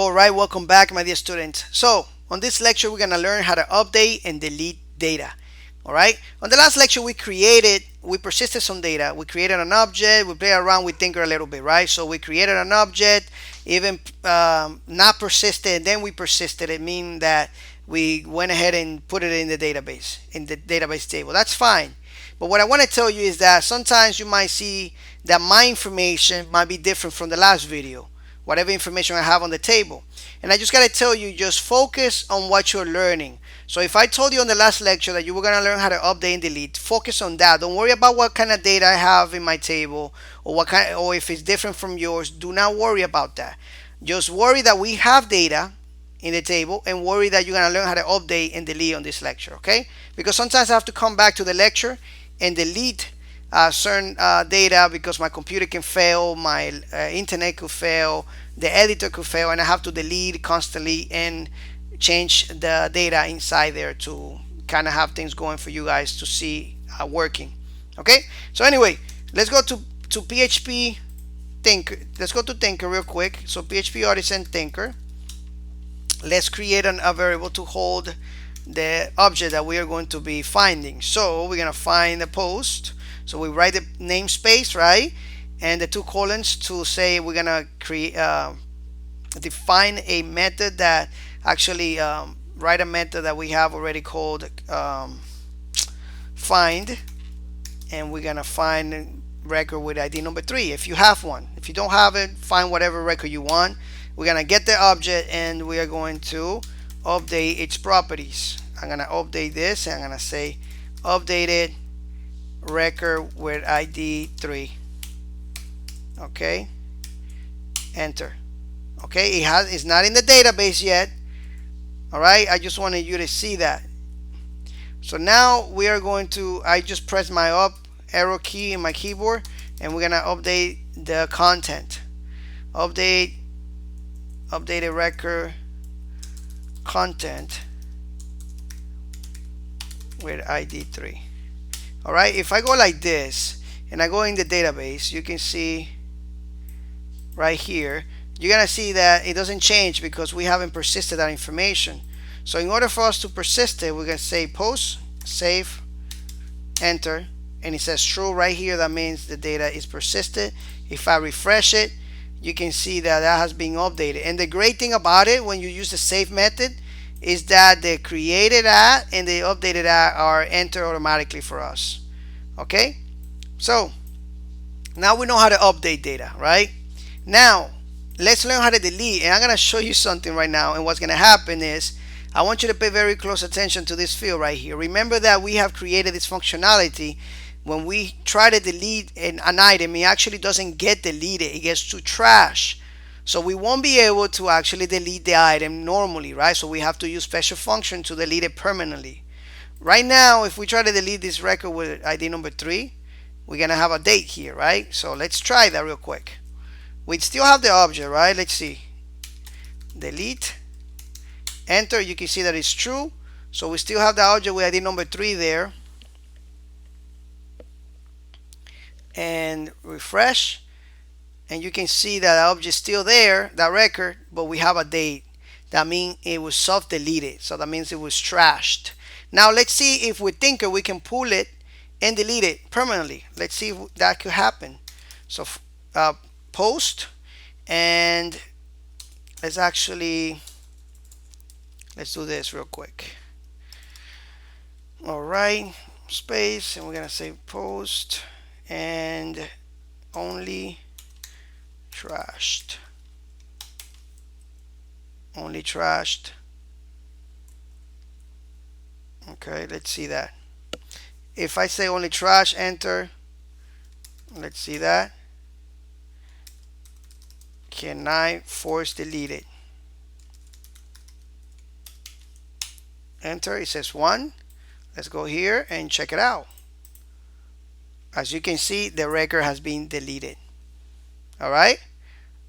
All right, welcome back, my dear students. So, on this lecture, we're going to learn how to update and delete data. All right. On the last lecture, we persisted some data. We created an object. We played around with Tinker a little bit, right? So we created an object, even not persisted, and then we persisted. It means that we went ahead and put it in the database table. That's fine. But what I want to tell you is that sometimes you might see that my information might be different from the last video, whatever information I have on the table. And I just got to tell you, just focus on what you're learning. So if I told you on the last lecture that you were going to learn how to update and delete, focus on that. Don't worry about what kind of data I have in my table or if it's different from yours. Do not worry about that. Just worry that we have data in the table and worry that you're going to learn how to update and delete on this lecture, okay? Because sometimes I have to come back to the lecture and delete certain data because my computer can fail, my internet could fail, the editor could fail, and I have to delete constantly and change the data inside there to kind of have things going for you guys to see working. Okay, so anyway, let's go to PHP Tinker. Let's go to Tinker real quick. So PHP Artisan Tinker. Let's create a variable to hold the object that we are going to be finding. So we're going to find the post. So we write the namespace, right? And the two colons to say we're going to create define a method that actually write a method that we have already called find, and we're going to find record with ID number 3 if you have one. If you don't have it, find whatever record you want. We're going to get the object and we are going to update its properties. I'm going to update this and I'm going to say updated record with ID 3. Okay, enter. Okay, it's not in the database yet. All right, I just wanted you to see that. So now we are going to, I just press my up arrow key in my keyboard and we're gonna update the content. Updated record content with ID 3. All right, if I go like this and I go in the database, you can see right here, you're gonna see that it doesn't change because we haven't persisted that information. So in order for us to persist it, we're gonna say post, save, enter, and it says true right here. That means the data is persisted. If I refresh it, you can see that that has been updated. And the great thing about it when you use the save method is that the created at and the updated at are entered automatically for us. Okay, so now we know how to update data, right? Now let's learn how to delete, and I'm going to show you something right now. And what's going to happen is I want you to pay very close attention to this field right here. Remember that we have created this functionality. When we try to delete an item, it actually doesn't get deleted, it gets to trash. So we won't be able to actually delete the item normally, right? So we have to use special function to delete it permanently. Right now, if we try to delete this record with ID number 3, we're gonna have a date here, right? So let's try that real quick. We still have the object, right? Let's see. Delete, enter. You can see that it's true. So we still have the object with ID number 3 there. And refresh. And you can see that the object is still there, that record, but we have a date. That means it was self-deleted. So that means it was trashed. Now let's see if with Tinker we can pull it and delete it permanently. Let's see if that could happen. So post, and let's do this real quick. All right, space, and we're gonna say post and only trashed. Only trashed. Okay, let's see that. If I say only trash, enter. Let's see that. Can I force delete it? Enter. It says 1. Let's go here and check it out. As you can see, the record has been deleted. All right.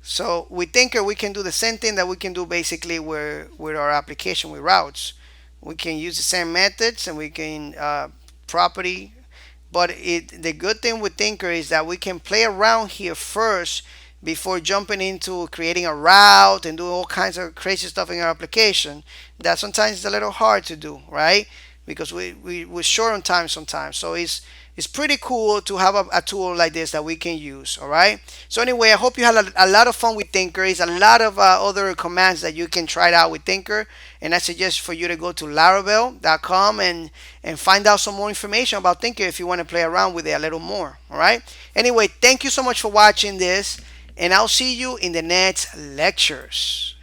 So with Tinker, we can do the same thing that we can do basically with our application with routes. We can use the same methods and we can property. But the good thing with Tinker is that we can play around here first before jumping into creating a route and doing all kinds of crazy stuff in our application, that sometimes is a little hard to do, right? Because we're short on time sometimes. So it's pretty cool to have a tool like this that we can use. All right. So anyway, I hope you had a lot of fun with Thinker. It's a lot of other commands that you can try it out with Thinker. And I suggest for you to go to laravel.com and find out some more information about Thinker if you want to play around with it a little more. All right. Anyway, thank you so much for watching this, and I'll see you in the next lectures.